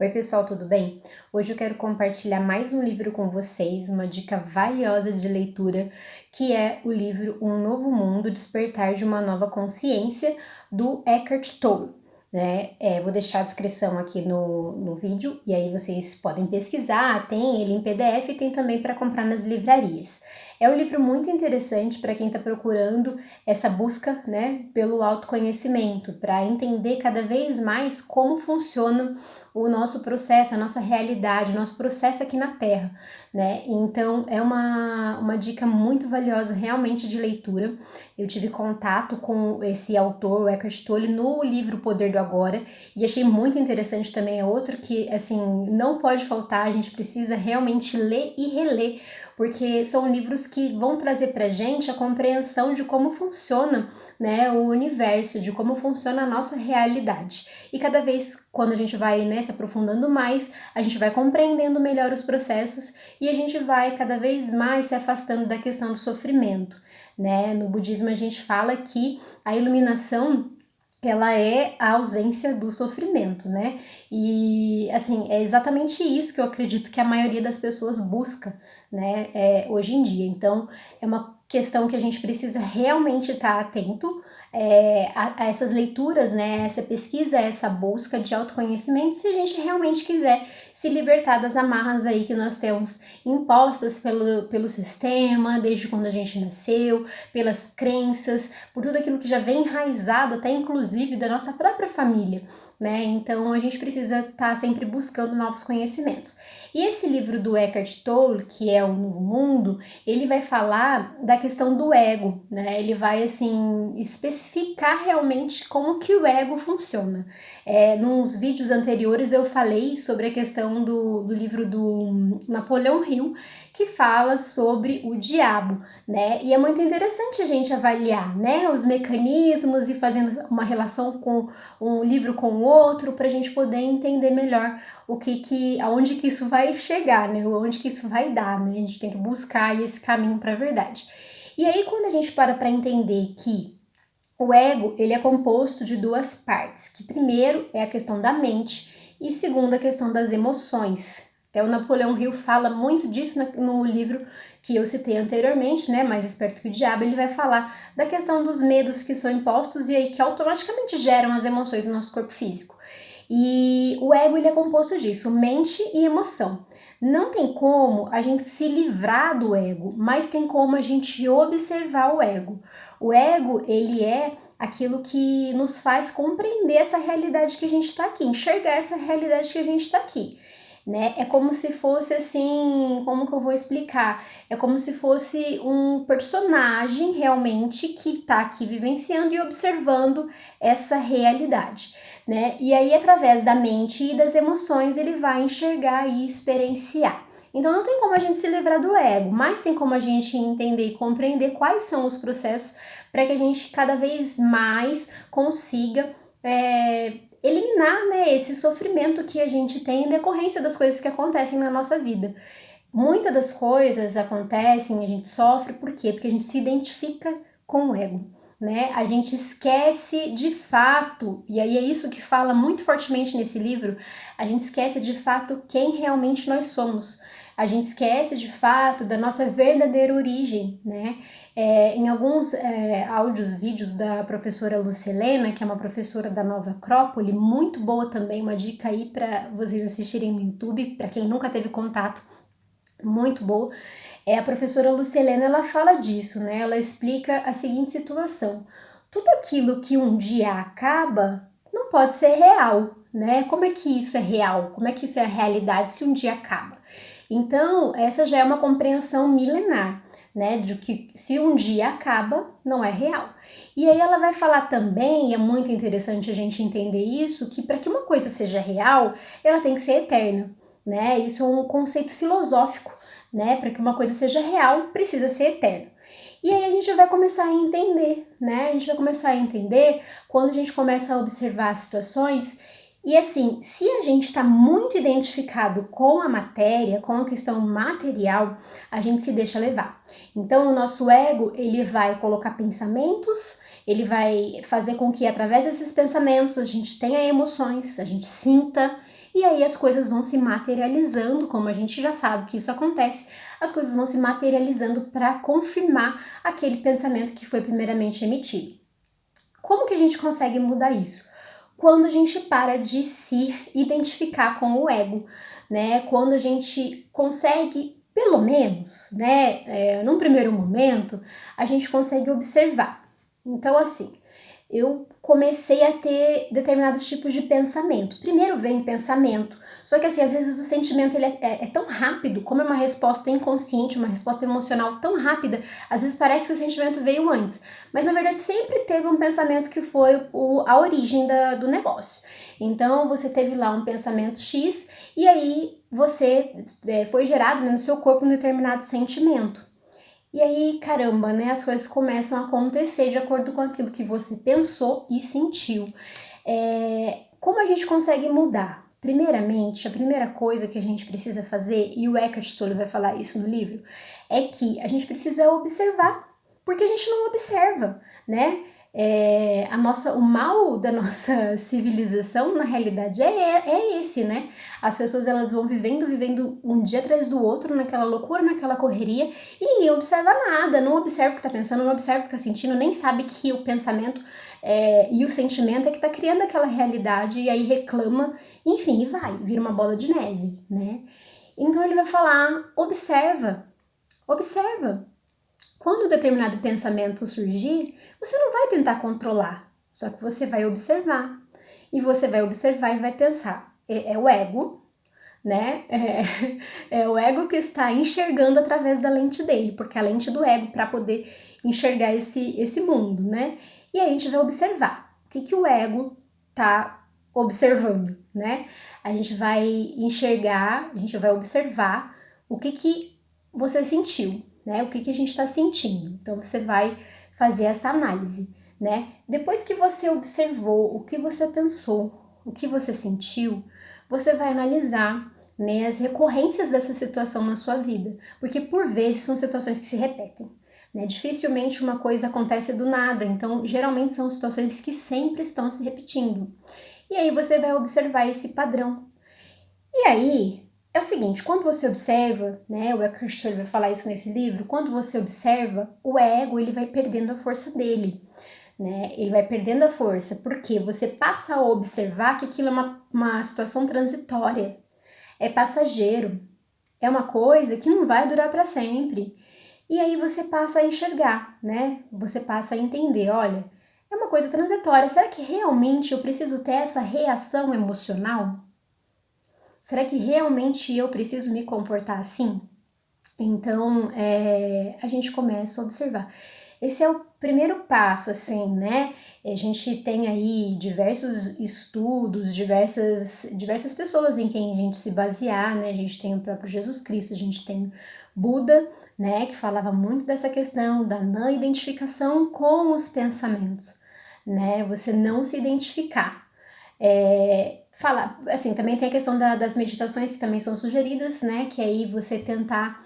Oi pessoal, tudo bem? Hoje eu quero compartilhar mais um livro com vocês, uma dica valiosa de leitura, que é o livro Um Novo Mundo, Despertar de uma Nova Consciência, do Eckhart Tolle. Vou deixar a descrição aqui no vídeo e aí vocês podem pesquisar, tem ele em PDF e tem também para comprar nas livrarias. É um livro muito interessante para quem está procurando essa busca, pelo autoconhecimento, para entender cada vez mais como funciona o nosso processo, a nossa realidade, o nosso processo aqui na Terra, Então, é uma dica muito valiosa realmente de leitura. Eu tive contato com esse autor, o Eckhart Tolle, no livro O Poder do Agora, e achei muito interessante também. É outro que, assim, não pode faltar, a gente precisa realmente ler e reler, porque são livros que vão trazer pra gente a compreensão de como funciona, o universo, de como funciona a nossa realidade. E cada vez, quando a gente vai, se aprofundando mais, a gente vai compreendendo melhor os processos e a gente vai cada vez mais se afastando da questão do sofrimento, No budismo a gente fala que a iluminação ela é a ausência do sofrimento, E, assim, é exatamente isso que eu acredito que a maioria das pessoas busca, hoje em dia. Então, é uma questão que a gente precisa realmente estar atento a essas leituras, essa pesquisa, essa busca de autoconhecimento, se a gente realmente quiser se libertar das amarras aí que nós temos impostas pelo sistema, desde quando a gente nasceu, pelas crenças, por tudo aquilo que já vem enraizado, até inclusive da nossa própria família, Então a gente precisa estar sempre buscando novos conhecimentos. E esse livro do Eckhart Tolle, que é O Novo Mundo, ele vai falar da questão do ego, Ele vai, assim, especificar realmente como que o ego funciona. Nos vídeos anteriores eu falei sobre a questão do livro do Napoleão Hill, que fala sobre o diabo, E é muito interessante a gente avaliar, os mecanismos e fazendo uma relação com um livro com o outro para a gente poder entender melhor aonde que isso vai chegar, Onde que isso vai dar, A gente tem que buscar esse caminho para a verdade. E aí quando a gente para entender que o ego, ele é composto de duas partes, que primeiro é a questão da mente e segundo a questão das emoções. Até o Napoleão Hill fala muito disso no livro que eu citei anteriormente, Mais Esperto que o Diabo. Ele vai falar da questão dos medos que são impostos e aí que automaticamente geram as emoções no nosso corpo físico. E o ego, ele é composto disso, mente e emoção. Não tem como a gente se livrar do ego, mas tem como a gente observar o ego. O ego, ele é aquilo que nos faz compreender essa realidade que a gente está aqui, enxergar essa realidade que a gente está aqui. É como se fosse assim, como que eu vou explicar? É como se fosse um personagem realmente que está aqui vivenciando e observando essa realidade, E aí, através da mente e das emoções, ele vai enxergar e experienciar. Então não tem como a gente se livrar do ego, mas tem como a gente entender e compreender quais são os processos para que a gente cada vez mais consiga eliminar, esse sofrimento que a gente tem em decorrência das coisas que acontecem na nossa vida. Muitas das coisas acontecem, a gente sofre, por quê? Porque a gente se identifica com o ego, A gente esquece de fato, e aí é isso que fala muito fortemente nesse livro, a gente esquece de fato quem realmente nós somos. A gente esquece de fato da nossa verdadeira origem, em alguns áudios, vídeos da professora Lucilena, que é uma professora da Nova Acrópole, muito boa também, uma dica aí para vocês assistirem no YouTube, para quem nunca teve contato, muito boa. A professora Lucilena, ela fala disso, Ela explica a seguinte situação: tudo aquilo que um dia acaba não pode ser real, Como é que isso é real? Como é que isso é a realidade se um dia acaba? Então, essa já é uma compreensão milenar, de que se um dia acaba, não é real. E aí ela vai falar também, e é muito interessante a gente entender isso, que para que uma coisa seja real, ela tem que ser eterna, Isso é um conceito filosófico, Para que uma coisa seja real, precisa ser eterna. E aí a gente vai começar a entender, A gente vai começar a entender quando a gente começa a observar as situações. E assim, se a gente está muito identificado com a matéria, com a questão material, a gente se deixa levar. Então, o nosso ego, ele vai colocar pensamentos ele vai fazer com que através desses pensamentos a gente tenha emoções, a gente sinta, e aí as coisas vão se materializando, como a gente já sabe que isso acontece, as coisas vão se materializando para confirmar aquele pensamento que foi primeiramente emitido. Como que a gente consegue mudar isso? Quando a gente para de se identificar com o ego, né? Quando a gente consegue, pelo menos, né, num primeiro momento, a gente consegue observar. Então, assim, eu comecei a ter determinados tipos de pensamento. Primeiro vem pensamento, só que assim, às vezes o sentimento ele é tão rápido, como é uma resposta inconsciente, uma resposta emocional tão rápida, às vezes parece que o sentimento veio antes, mas na verdade sempre teve um pensamento que foi a origem do negócio. Então você teve lá um pensamento X e aí você foi gerado, né, no seu corpo um determinado sentimento. E aí, caramba, né, as coisas começam a acontecer de acordo com aquilo que você pensou e sentiu. Como a gente consegue mudar? Primeiramente, a primeira coisa que a gente precisa fazer, e o Eckhart Tolle vai falar isso no livro, é que a gente precisa observar, porque a gente não observa, né? O mal da nossa civilização, na realidade, é esse, né? As pessoas, elas vão vivendo um dia atrás do outro, naquela loucura, naquela correria, e ninguém observa nada, não observa o que tá pensando, não observa o que tá sentindo, nem sabe que o pensamento e o sentimento é que tá criando aquela realidade, e aí reclama, enfim, e vira uma bola de neve, né? Então ele vai falar, observa. Quando um determinado pensamento surgir, você não vai tentar controlar, só que você vai observar. E você vai observar e vai pensar. É o ego, né? É o ego que está enxergando através da lente dele, porque a lente do ego para poder enxergar esse mundo, né? E aí a gente vai observar o que o ego tá observando, né? A gente vai enxergar, a gente vai observar o que você sentiu, né? O que a gente está sentindo. Então você vai fazer essa análise, né? Depois que você observou o que você pensou, o que você sentiu, você vai analisar, né, as recorrências dessa situação na sua vida, porque por vezes são situações que se repetem, né? Dificilmente uma coisa acontece do nada, então geralmente são situações que sempre estão se repetindo. E aí você vai observar esse padrão. E aí é o seguinte, quando você observa, né, o Eckhart Tolle vai falar isso nesse livro, quando você observa, o ego ele vai perdendo a força dele. Né? Ele vai perdendo a força, porque você passa a observar que aquilo é uma situação transitória, é passageiro, é uma coisa que não vai durar para sempre. E aí você passa a enxergar, né? Você passa a entender, olha, é uma coisa transitória, será que realmente eu preciso ter essa reação emocional? Será que realmente eu preciso me comportar assim? Então, a gente começa a observar. Esse é o primeiro passo, assim, né? A gente tem aí diversos estudos, diversas pessoas em quem a gente se basear, né? A gente tem o próprio Jesus Cristo, a gente tem Buda, né? Que falava muito dessa questão da não identificação com os pensamentos, né? Você não se identificar. Assim, também tem a questão das meditações que também são sugeridas, né? Que aí você tentar,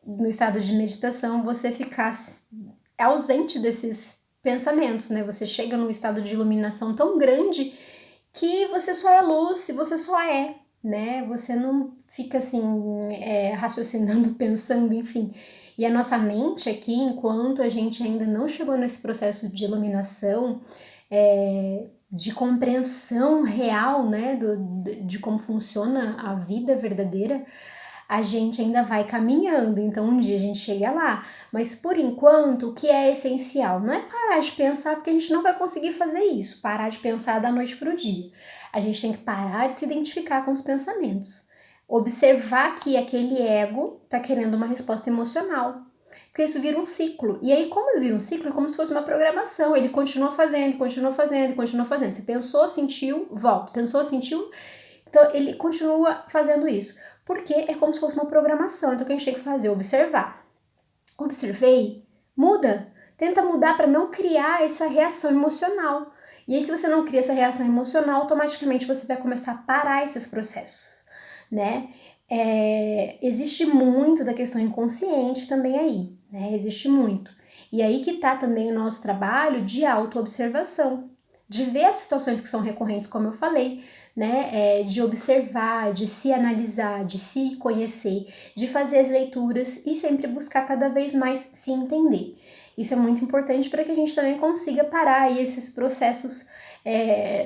no estado de meditação, você ficar ausente desses pensamentos, né? Você chega num estado de iluminação tão grande que você só é luz, você só é, né? Você não fica assim, raciocinando, pensando, enfim. E a nossa mente aqui, enquanto a gente ainda não chegou nesse processo de iluminação, de compreensão real, né, de como funciona a vida verdadeira, a gente ainda vai caminhando, então um dia a gente chega lá. Mas por enquanto, o que é essencial? Não é parar de pensar, porque a gente não vai conseguir fazer isso, parar de pensar da noite para o dia. A gente tem que parar de se identificar com os pensamentos. Observar que aquele ego está querendo uma resposta emocional. Porque isso vira um ciclo. E aí, como vira um ciclo, é como se fosse uma programação. Ele continua fazendo, continua fazendo, continua fazendo. Você pensou, sentiu, volta. Pensou, sentiu. Então, ele continua fazendo isso. Porque é como se fosse uma programação. Então, o que a gente tem que fazer? Observar. Observei, muda. Tenta mudar para não criar essa reação emocional. E aí, se você não cria essa reação emocional, automaticamente você vai começar a parar esses processos, né? Existe muito da questão inconsciente também aí, né? Existe muito. E aí que tá também o nosso trabalho de autoobservação, de ver as situações que são recorrentes, como eu falei, né? De observar, de se analisar, de se conhecer, de fazer as leituras e sempre buscar cada vez mais se entender. Isso é muito importante para que a gente também consiga parar aí esses processos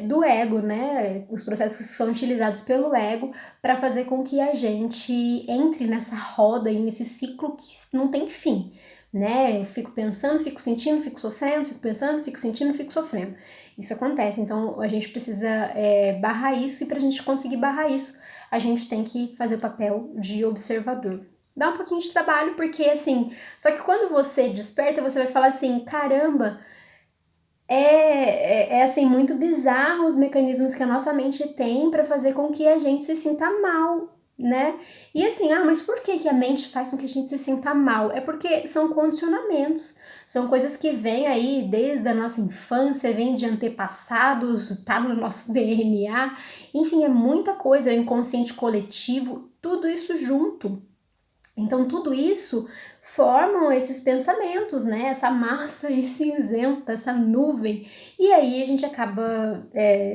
do ego, né? Os processos que são utilizados pelo ego para fazer com que a gente entre nessa roda e nesse ciclo que não tem fim, né? Eu fico pensando, fico sentindo, fico sofrendo, fico pensando, fico sentindo, fico sofrendo. Isso acontece, então a gente precisa barrar isso, e para a gente conseguir barrar isso, a gente tem que fazer o papel de observador. Dá um pouquinho de trabalho, porque assim, só que quando você desperta, você vai falar assim, caramba, assim, muito bizarro os mecanismos que a nossa mente tem para fazer com que a gente se sinta mal, né? E assim, mas por que a mente faz com que a gente se sinta mal? É porque são condicionamentos, são coisas que vêm aí desde a nossa infância, vêm de antepassados, tá no nosso DNA, enfim, é muita coisa, é o inconsciente coletivo, tudo isso junto. Então, tudo isso formam esses pensamentos, né? Essa massa aí cinzenta, essa nuvem. E aí a gente acaba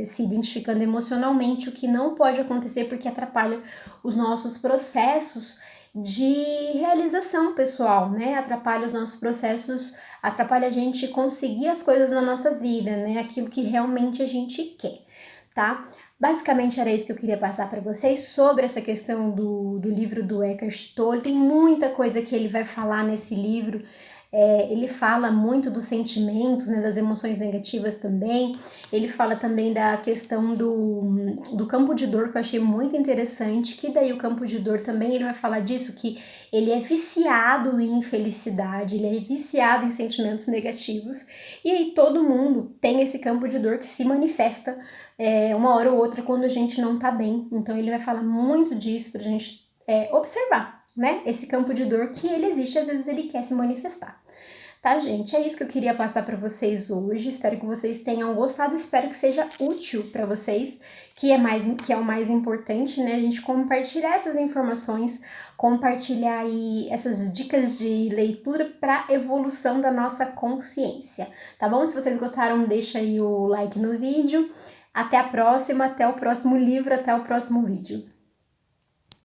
se identificando emocionalmente, o que não pode acontecer porque atrapalha os nossos processos de realização pessoal, né? Atrapalha os nossos processos, atrapalha a gente conseguir as coisas na nossa vida, né? Aquilo que realmente a gente quer, tá? Basicamente era isso que eu queria passar para vocês sobre essa questão do livro do Eckhart Tolle. Tem muita coisa que ele vai falar nesse livro. Ele fala muito dos sentimentos, né, das emoções negativas também. Ele fala também da questão do campo de dor, que eu achei muito interessante, que daí o campo de dor também, ele vai falar disso, que ele é viciado em infelicidade, ele é viciado em sentimentos negativos, e aí todo mundo tem esse campo de dor que se manifesta uma hora ou outra quando a gente não tá bem. Então ele vai falar muito disso pra gente observar, né? Esse campo de dor que ele existe, às vezes ele quer se manifestar. Tá, gente? É isso que eu queria passar para vocês hoje. Espero que vocês tenham gostado, espero que seja útil para vocês, que é o mais importante, né? A gente compartilhar essas informações, compartilhar aí essas dicas de leitura para evolução da nossa consciência, tá bom? Se vocês gostaram, deixa aí o like no vídeo. Até a próxima, até o próximo livro, até o próximo vídeo.